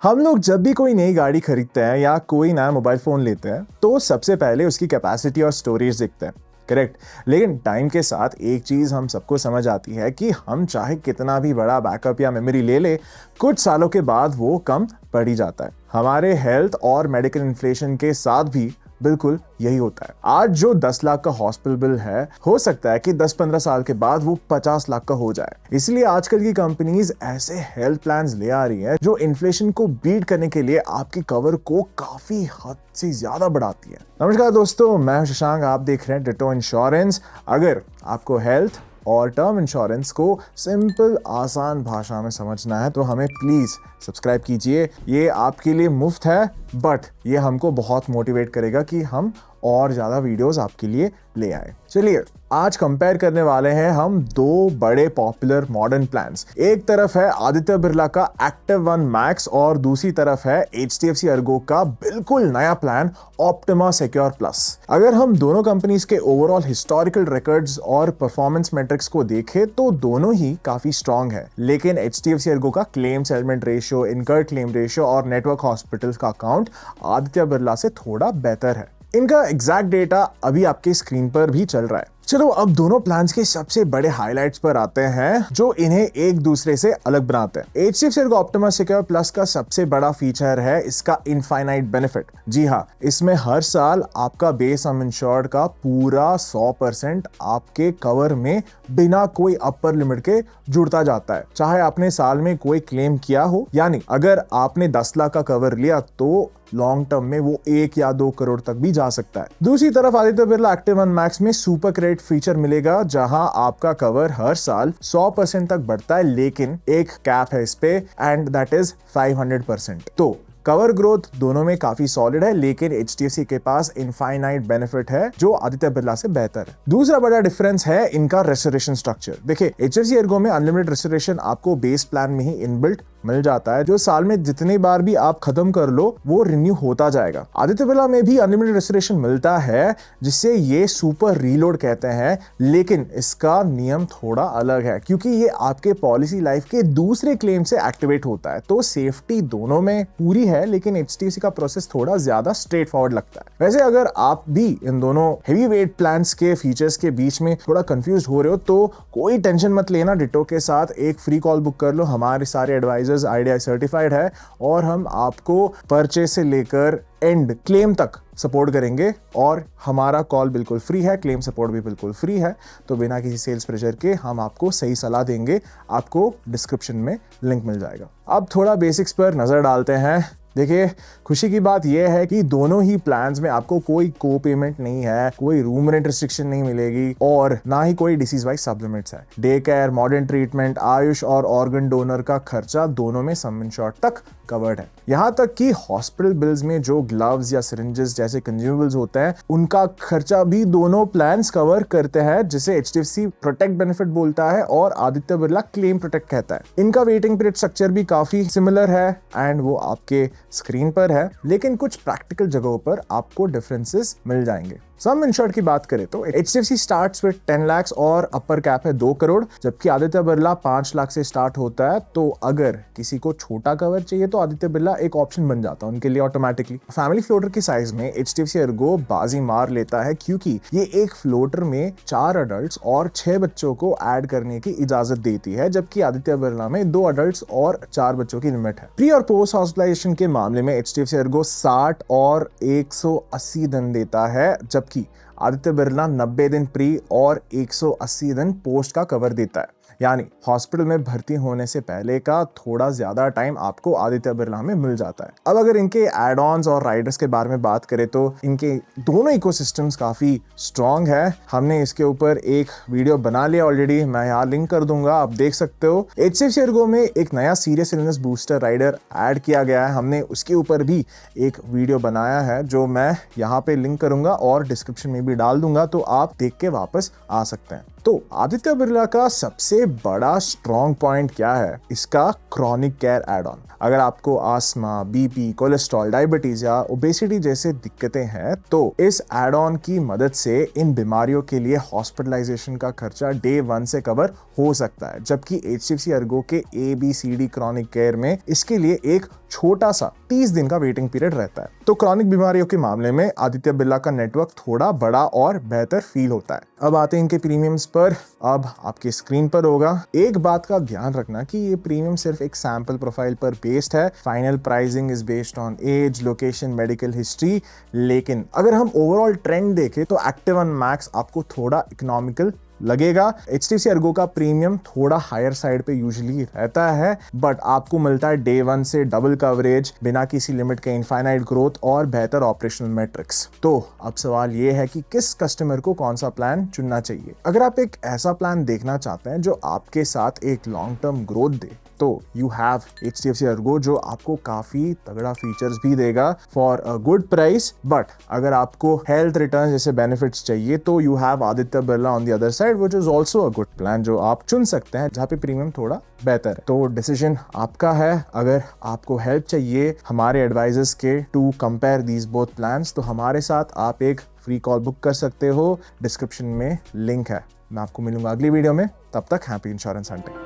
हम लोग जब भी कोई नई गाड़ी खरीदते हैं या कोई नया मोबाइल फोन लेते हैं तो सबसे पहले उसकी कैपेसिटी और स्टोरेज देखते हैं, करेक्ट। लेकिन टाइम के साथ एक चीज हम सबको समझ आती है कि हम चाहे कितना भी बड़ा बैकअप या मेमोरी ले ले, कुछ सालों के बाद वो कम पड़ ही जाता है। हमारे हेल्थ और मेडिकल इन्फ्लेशन के साथ भी बिल्कुल यही होता है। आज जो 10 लाख का हॉस्पिटल बिल है, हो सकता है कि 10-15 साल के बाद वो 50 लाख का हो जाए। इसलिए आजकल की कंपनीज ऐसे हेल्थ प्लान्स ले आ रही हैं जो इन्फ्लेशन को बीट करने के लिए आपकी कवर को काफी हद से ज्यादा बढ़ाती है। नमस्कार दोस्तों, मैं हूं शशांक, आप देख रहे हैं डिटो इंश्योरेंस। अगर आपको हेल्थ और टर्म इंश्योरेंस को सिंपल आसान भाषा में समझना है तो हमें प्लीज सब्सक्राइब कीजिए। ये आपके लिए मुफ्त है, बट ये हमको बहुत मोटिवेट करेगा कि हम और ज्यादा वीडियोस आपके लिए ले आए। चलिए आज कंपेयर करने वाले हैं हम दो बड़े पॉपुलर मॉडर्न प्लान्स। एक तरफ है आदित्य बिरला का एक्टिव वन मैक्स और दूसरी तरफ है HDFC अर्गो का बिल्कुल नया प्लान ऑप्टिमा सिक्योर प्लस। अगर हम दोनों कंपनीज के ओवरऑल हिस्टोरिकल रिकॉर्ड्स और परफॉर्मेंस मैट्रिक्स को देखें तो दोनों ही काफी स्ट्रांग है, लेकिन HDFC अर्गो का claim settlement ratio, incurred claim ratio और नेटवर्क हॉस्पिटल्स का काउंट आदित्य बिरला से थोड़ा बेहतर है। इनका एग्जैक्ट डेटा अभी आपके स्क्रीन पर भी चल रहा है। चलो अब दोनों प्लान्स के सबसे बड़े हाइलाइट्स पर आते हैं जो इन्हें एक दूसरे से अलग बनाते हैं। HDFC Ergo optima secure plus का सबसे बड़ा फीचर है इसका इनफाइनाइट बेनिफिट। जी हाँ, इसमें हर साल आपका बेस सम इंश्योर्ड का पूरा 100% आपके कवर में बिना कोई अपर लिमिट के जुड़ता जाता है, चाहे आपने साल में कोई क्लेम किया हो। यानी अगर आपने 10 लाख का कवर लिया तो लॉन्ग टर्म में वो 1 या 2 करोड़ तक भी जा सकता है। दूसरी तरफ Aditya Birla active one max में सुपर क्रेडिट फीचर मिलेगा, जहां आपका कवर हर साल 100% तक बढ़ता है, लेकिन एक कैप है इस पे एंड दैट इज 500%। तो कवर ग्रोथ दोनों में काफी सॉलिड है, लेकिन HDFC के पास इनफाइनाइट बेनिफिट है जो आदित्य बिरला से बेहतर है। दूसरा बड़ा डिफरेंस है इनका रेस्टोरेशन स्ट्रक्चर। देखिए HDFC अर्गो में अनलिमिटेड रेस्टोरेशन आपको बेस प्लान में ही इनबिल्ट मिल जाता है, जो साल में जितनी बार भी आप खत्म कर लो वो रिन्यू होता जाएगा। आदित्य बिरला में भी अनलिमिटेड रेस्टोरेशन मिलता है, जिससे ये सुपर रीलोड कहते हैं, लेकिन इसका नियम थोड़ा अलग है क्योंकि ये आपके पॉलिसी लाइफ के दूसरे क्लेम से एक्टिवेट होता है। तो सेफ्टी दोनों में पूरी है, लेकिन HDFC का प्रोसेस थोड़ा ज्यादा स्ट्रेट फॉरवर्ड लगता है। वैसे अगर आप भी इन दोनों हेवी वेट प्लान्स के फीचर्स के बीच में थोड़ा कंफ्यूज हो रहे हो तो कोई टेंशन मत लेना, डिटो के साथ एक फ्री कॉल बुक कर लो। हमारे सारे एडवाइजर्स IDI सर्टिफाइड है और हम आपको परचेज से लेकर एंड क्लेम तक सपोर्ट करेंगे, और हमारा कॉल बिल्कुल फ्री है, क्लेम सपोर्ट भी बिल्कुल फ्री है। तो बिना किसी सेल्स प्रेशर के हम आपको सही सलाह देंगे। आपको डिस्क्रिप्शन में लिंक मिल जाएगा। अब थोड़ा बेसिक्स पर नजर डालते हैं। देखिए खुशी की बात यह है कि दोनों ही प्लान्स में आपको कोई को पेमेंट नहीं है, कोई रूम रेंट रिस्ट्रिक्शन नहीं मिलेगी और ना ही कोई डिसीज वाइज सप्लीमेंट्स है। Day care, modern treatment, Ayush और ऑर्गन डोनर का खर्चा दोनों में सम इंश्योर्ड तक कवर्ड है। यहाँ तक कि हॉस्पिटल बिल्स में जो ग्लव्स या सिरिंजेस जैसे कंज्यूमेबल्स होते हैं उनका खर्चा भी दोनों प्लान्स कवर करते हैं, जिसे HDFC प्रोटेक्ट बेनिफिट बोलता है और आदित्य बिरला क्लेम प्रोटेक्ट कहता है। इनका वेटिंग पीरियड स्ट्रक्चर भी काफी सिमिलर है एंड वो आपके स्क्रीन पर है, लेकिन कुछ प्रैक्टिकल जगहों पर आपको डिफरेंसेस मिल जाएंगे। सम इंश्योर्ड की बात करें तो HDFC स्टार्ट्स विद 10 लाख और अपर कैप है 2 करोड़, जबकि आदित्य बिरला 5 लाख से स्टार्ट होता है। तो अगर किसी को छोटा कवर चाहिए तो आदित्य बिरला एक ऑप्शन बन जाता है उनके लिए ऑटोमेटिकली। फैमिली फ्लोटर की साइज में HDFC अर्गो बाजी मार लेता है, क्योंकि ये एक फ्लोटर में 4 अडल्ट्स और 6 बच्चों को ऐड करने की इजाजत देती है, जबकि आदित्य बिरला में 2 अडल्ट्स और 4 बच्चों की लिमिट है। प्री और पोस्ट हॉस्पिटलाइजेशन के मामले में HDFC अर्गो 60 और 180 दिन देता है, जबकि आदित्य बिरला 90 दिन प्री और 180 दिन पोस्ट का कवर देता है। यानी हॉस्पिटल में भर्ती होने से पहले का थोड़ा ज्यादा टाइम आपको आदित्य बिरला में मिल जाता है। अब अगर इनके एड ऑन्स और राइडर्स के बारे में बात करें तो इनके दोनों इकोसिस्टम्स काफी स्ट्रांग है। हमने इसके ऊपर एक वीडियो बना लिया ऑलरेडी, मैं यहाँ लिंक कर दूंगा, आप देख सकते हो। HDFC अर्गो में एक नया serious illness booster rider add किया गया है, हमने उसके ऊपर भी एक वीडियो बनाया है जो मैं यहाँ पे लिंक करूंगा और डिस्क्रिप्शन में भी डाल दूंगा, तो आप देख के वापस आ सकते हैं। तो आदित्य बिरला का सबसे बड़ा स्ट्रॉन्ग पॉइंट क्या है? इसका क्रॉनिक केयर एड ऑन। अगर आपको आस्मा, बीपी, कोलेस्ट्रॉल, डायबिटीज या ओबेसिटी जैसे दिक्कतें हैं तो इस एड ऑन की मदद से इन बीमारियों के लिए हॉस्पिटलाइजेशन का खर्चा डे 1 से कवर हो सकता है, जबकि HDFC अर्गो के ABCD क्रॉनिक केयर में इसके लिए एक छोटा सा 30 दिन का वेटिंग पीरियड रहता है। तो क्रॉनिक बीमारियों के मामले में आदित्य बिरला का नेटवर्क थोड़ा बड़ा और बेहतर फील होता है। अब आते हैं इनके प्रीमियम्स पर। अब आपके स्क्रीन पर होगा। एक बात का ध्यान रखना कि ये प्रीमियम सिर्फ एक सैंपल प्रोफाइल पर बेस्ड है। Final pricing is based on age, location, medical history. लेकिन अगर हम ओवरऑल ट्रेंड देखें तो एक्टिव वन मैक्स आपको थोड़ा इकोनॉमिकल लगेगा। HDFC ERGO का प्रीमियम थोड़ा हायर साइड पे यूजुअली रहता है, बट आपको मिलता है डे 1 से डबल कवरेज, बिना किसी लिमिट के इनफाइनाइट ग्रोथ और बेहतर ऑपरेशनल मेट्रिक्स। तो अब सवाल ये है कि किस कस्टमर को कौन सा प्लान चुनना चाहिए। अगर आप एक ऐसा प्लान देखना चाहते हैं जो आपके साथ एक लॉन्ग टर्म ग्रोथ दे, तो यू हैव HDFC ERGO जो आपको काफी तगड़ा फीचर्स भी देगा for a good price. But अगर आपको हेल्थ रिटर्न जैसे बेनिफिट्स चाहिए तो you have Aditya Birla on the other side, which is also a good plan जो आप चुन सकते हैं, जहाँ पे प्रीमियम थोड़ा बेहतर है। तो डिसीजन आपका है। अगर आपको हेल्प चाहिए हमारे एडवाइजर्स के to compare these both plans, तो हमारे साथ आप एक फ्री कॉल बुक कर सकते हो। डिस्क्रिप्शन में लिंक है। मैं आपको मिलूंगा अगली वीडियो में। तब तक हैप्पी इंश्योरेंस हंटिंग।